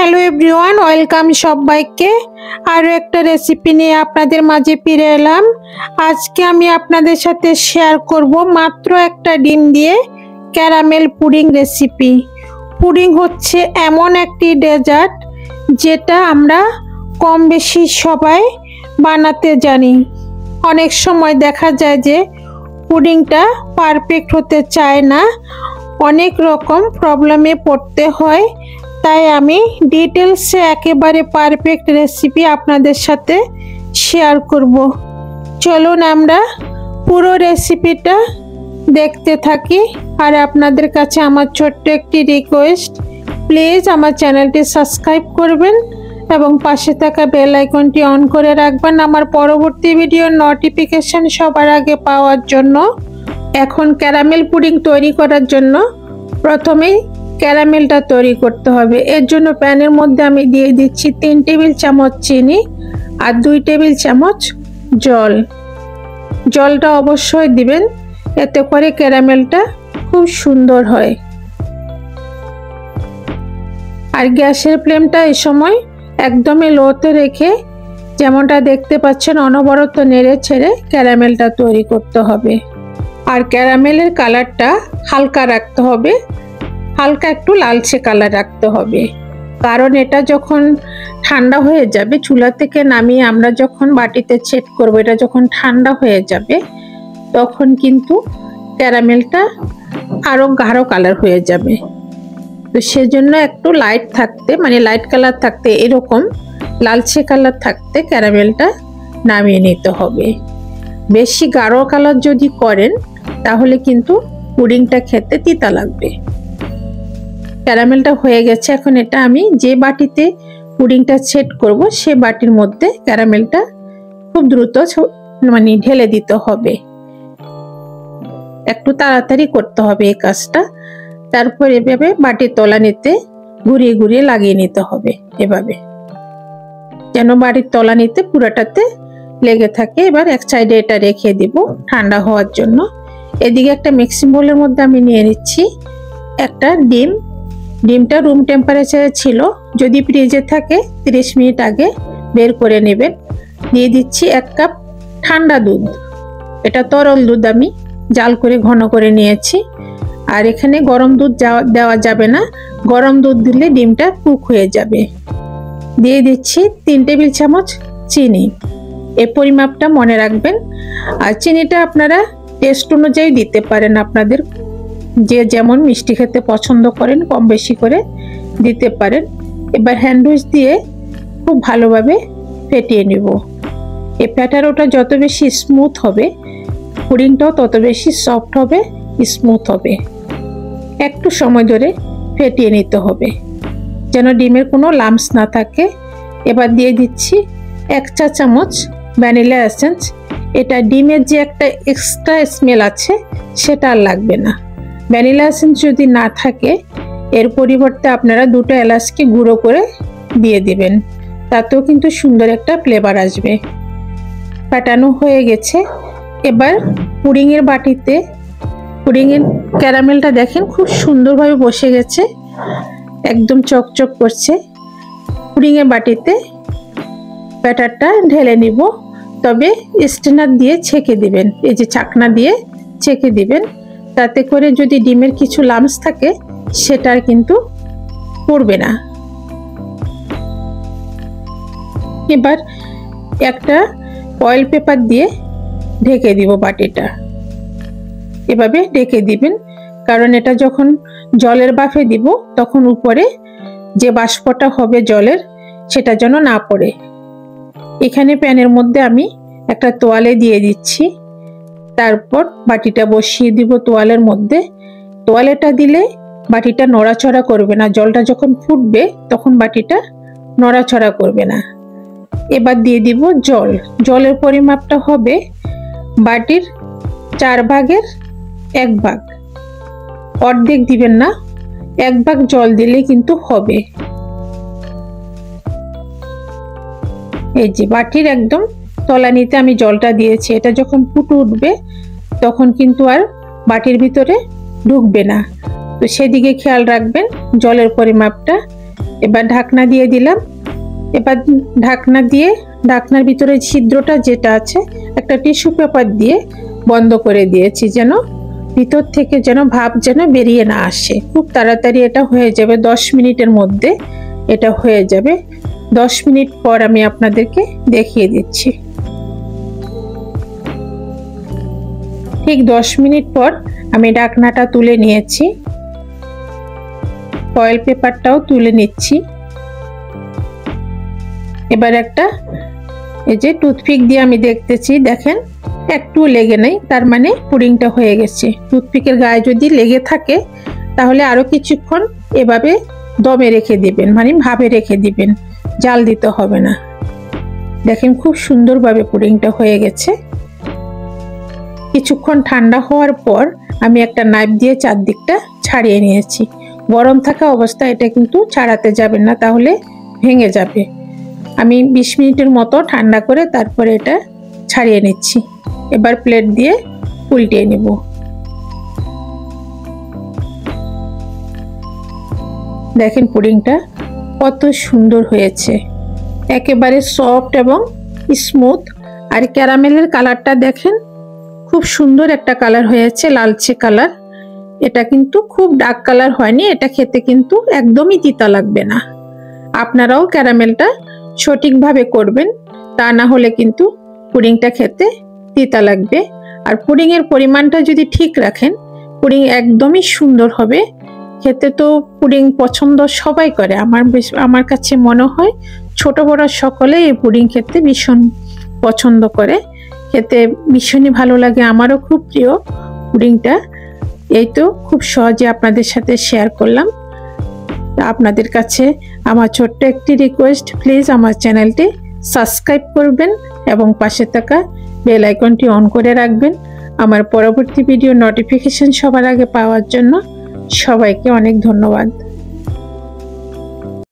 Hello everyone, welcome সবাইকে। আরও একটা রেসিপি নিয়ে আপনাদের মাঝে ফিরে এলাম। আজকে আমি আপনাদের সাথে শেয়ার করব মাত্র একটা ডিম দিয়ে ক্যারামেল পুডিং রেসিপি। পুডিং হচ্ছে এমন একটি ডেজার্ট যেটা আমরা কম বেশি সবাই বানাতে জানি। অনেক সময় দেখা যায় যে পুডিংটা পারফেক্ট হতে চায় না, অনেক রকম প্রবলেমে পড়তে হয়। তাই আমি ডিটেলসে একেবারে পারফেক্ট রেসিপি আপনাদের সাথে শেয়ার করব। চলুন আমরা পুরো রেসিপিটা দেখতে থাকি। আর আপনাদের কাছে আমার ছোট্ট একটি রিকোয়েস্ট, প্লিজ আমার চ্যানেলটি সাবস্ক্রাইব করবেন এবং পাশে থাকা বেল আইকনটি অন করে রাখবেন আমার পরবর্তী ভিডিওর নোটিফিকেশন সবার আগে পাওয়ার জন্য। এখন ক্যারামেল পুডিং তৈরি করার জন্য প্রথমেই ক্যারামেলটা তৈরি করতে হবে। এর জন্য প্যানের মধ্যে আমি দিয়ে দিচ্ছি 3 টেবিল চামচ চিনি আর 2 টেবিল চামচ জল। জলটা অবশ্যই দিবেন, এতে করে ক্যারামেলটা খুব সুন্দর হয়। আর গ্যাসের ফ্লেমটা এই সময় একদমই লোতে রেখে, যেমনটা দেখতে পাচ্ছেন, অনবরত নেড়ে ছেড়ে ক্যারামেলটা তৈরি করতে হবে। আর ক্যারামেলের কালারটা হালকা রাখতে হবে, হালকা একটু লালচে কালার রাখতে হবে। কারণ এটা যখন ঠান্ডা হয়ে যাবে, চুলা থেকে নামিয়ে আমরা যখন বাটিতে সেট করব, এটা যখন ঠান্ডা হয়ে যাবে তখন কিন্তু ক্যারামেলটা আরো গাঢ় কালার হয়ে যাবে। তো সেজন্য একটু লাইট থাকতে, মানে লাইট কালার থাকতে, এরকম লালচে কালার থাকতে ক্যারামেলটা নামিয়ে নিতে হবে। বেশি গাঢ় কালার যদি করেন তাহলে কিন্তু পুডিংটা খেতে তিতা লাগবে। ক্যারামেলটা হয়ে গেছে। এখন এটা আমি যে বাটিতে পুডিংটা সেট করব সে বাটির মধ্যে ক্যারামেলটা খুব দ্রুত মানে ঢেলে দিতে হবে। একটু তাড়াতাড়ি করতে হবে এই কাজটা। তারপর এভাবে বাটির তলানিতে ঘুরিয়ে ঘুরিয়ে লাগিয়ে নিতে হবে, এভাবে যেন বাটির তলানিতে পুরোটাতে লেগে থাকে। এবার এক সাইডে এটা রেখে দিব ঠান্ডা হওয়ার জন্য। এদিকে একটা মিক্সিং বোলের মধ্যে আমি নিয়ে নিচ্ছি একটা ডিম। ডিমটা রুম টেম্পারেচারে ছিল, যদি ফ্রিজে থাকে 30 মিনিট আগে বের করে নেবেন। দিয়ে দিচ্ছি 1 কাপ ঠান্ডা দুধ। এটা তরল দুধ, আমি জাল করে ঘন করে নিয়েছি। আর এখানে গরম দুধ দেওয়া যাবে না, গরম দুধ দিলে ডিমটা কুক হয়ে যাবে। দিয়ে দিচ্ছি 3 টেবিল চামচ চিনি। এই পরিমাপটা মনে রাখবেন। আর চিনিটা আপনারা টেস্ট অনুযায়ী দিতে পারেন, আপনাদের যে যেমন মিষ্টি খেতে পছন্দ করেন কম বেশি করে দিতে পারেন। এবার হ্যান্ড উইচ দিয়ে খুব ভালোভাবে ফেটিয়ে নিব। এই ফ্যাটারোটা যত বেশি স্মুথ হবে, পুডিংটাও তত বেশি সফট হবে, স্মুথ হবে। একটু সময় ধরে ফেটিয়ে নিতে হবে যেন ডিমের কোনো লাম্পস না থাকে। এবার দিয়ে দিচ্ছি 1 চা চামচ ভ্যানিলা এসেন্স। এটা ডিমের যে একটা এক্সট্রা স্মেল আছে সেটা আর লাগবে না। ভ্যানিলা এসেন্স যদি না থাকে, এর পরিবর্তে আপনারা 2টা এলাচকে গুঁড়ো করে দিয়ে দিবেন, তাতেও কিন্তু সুন্দর একটা ফ্লেভার আসবে। ফাটানো হয়ে গেছে। এবার পুডিংয়ের বাটিতে, পুডিংয়ের ক্যারামেলটা দেখেন খুব সুন্দরভাবে বসে গেছে, একদম চকচক করছে। পুডিংয়ের বাটিতে ব্যাটারটা ঢেলে নিব, তবে স্ট্রেনার দিয়ে ছেঁকে দিবেন, এই যে চাকনা দিয়ে ছেঁকে দিবেন, তাতে করে যদি ডিমের কিছু লাম্পস থাকে সেটার কিন্তু পড়বে না। এবার একটা ফয়েল পেপার দিয়ে ঢেকে দিব বাটিটা, এভাবে ঢেকে দিবেন। কারণ এটা যখন জলের বাফে দিব তখন উপরে যে বাষ্পটা হবে জলের, সেটা যেন না পড়ে। এখানে প্যানের মধ্যে আমি একটা তোয়ালে দিয়ে দিচ্ছি, তারপর বাটিটা বসিয়ে দিব তোয়ালের মধ্যে। তোয়ালেটা দিলে বাটিটা নড়াচড়া করবে না, জলটা যখন ফুটবে তখন বাটিটা নড়াচড়া করবে না। এবার দিয়ে দিব জল। জলের পরিমাপটা হবে বাটির 4 ভাগের 1 ভাগ, অর্ধেক দিবেন না, 1 ভাগ জল দিলে কিন্তু হবে। এই যে বাটির একদম তলানিতে আমি জলটা দিয়েছি, এটা যখন ফুটে উঠবে তখন কিন্তু আর বাটির ভিতরে ঢুকবে না। তো সেদিকে খেয়াল রাখবেন জলের পরিমাপটা। এবার ঢাকনা দিয়ে দিলাম। এবার ঢাকনা দিয়ে ঢাকনার ভিতরে ছিদ্রটা যেটা আছে একটা টিস্যু পেপার দিয়ে বন্ধ করে দিয়েছি, যেন ভিতর থেকে যেন ভাপ যেন বেরিয়ে না আসে। খুব তাড়াতাড়ি এটা হয়ে যাবে, 10 মিনিটের মধ্যে এটা হয়ে যাবে। 10 মিনিট পর আমি আপনাদেরকে দেখিয়ে দিচ্ছি। ঠিক 10 মিনিট পর আমি ঢাকনাটা তুলে নিয়েছি, ফয়েল পেপারটাও তুলে নিচ্ছি। এবার একটা এই যে টুথপিক দিয়ে আমি দেখতেছি, দেখেন একটু লেগে নেই, তার মানে পুডিংটা হয়ে গেছে। টুথপিকের গায়ে যদি লেগে থাকে তাহলে আরো কিছুক্ষণ এভাবে দমে রেখে দিবেন, মানে ভাপে রেখে দিবেন, জাল দিতে হবে না। দেখেন খুব সুন্দরভাবে পুডিংটা হয়ে গেছে। কিছুক্ষণ ঠান্ডা হওয়ার পর আমি একটা নাইফ দিয়ে চারদিকটা ছাড়িয়ে নিয়েছি। গরম থাকা অবস্থায় এটা কিন্তু ছাড়াতে যাবেন না, তাহলে ভেঙে যাবে। আমি 20 মিনিটের মতো ঠান্ডা করে তারপরে এটা ছাড়িয়ে নিচ্ছি। এবার প্লেট দিয়ে উল্টিয়ে নেব। দেখেন পুডিংটা কত সুন্দর হয়েছে, একেবারে সফট এবং স্মুথ। আর ক্যারামেলের কালারটা দেখেন খুব সুন্দর একটা কালার হয়েছে, লালচে কালার। এটা কিন্তু খুব ডার্ক কালার হয়নি, এটা খেতে কিন্তু একদমই তিতা লাগবে না। আপনারাও ক্যারামেলটা সঠিকভাবে করবেন, তা না হলে কিন্তু পুডিংটা খেতে তিতা লাগবে। আর পুডিং এর পরিমাণটা যদি ঠিক রাখেন, পুডিং একদমই সুন্দর হবে খেতে। তো পুডিং পছন্দ সবাই করে, আমার কাছে মনে হয় ছোট বড় সকলে এই পুডিং খেতে ভীষণ পছন্দ করে, খেতে ভীষণই ভালো লাগে। আমারও খুব প্রিয় পুডিংটা। এই তো খুব সহজে আপনাদের সাথে শেয়ার করলাম। আপনাদের কাছে আমার ছোট্ট একটি রিকোয়েস্ট, প্লিজ আমার চ্যানেলটি সাবস্ক্রাইব করবেন এবং পাশে থাকা বেল আইকনটি অন করে রাখবেন আমার পরবর্তী ভিডিও নোটিফিকেশন সবার আগে পাওয়ার জন্য। সবাইকে অনেক ধন্যবাদ।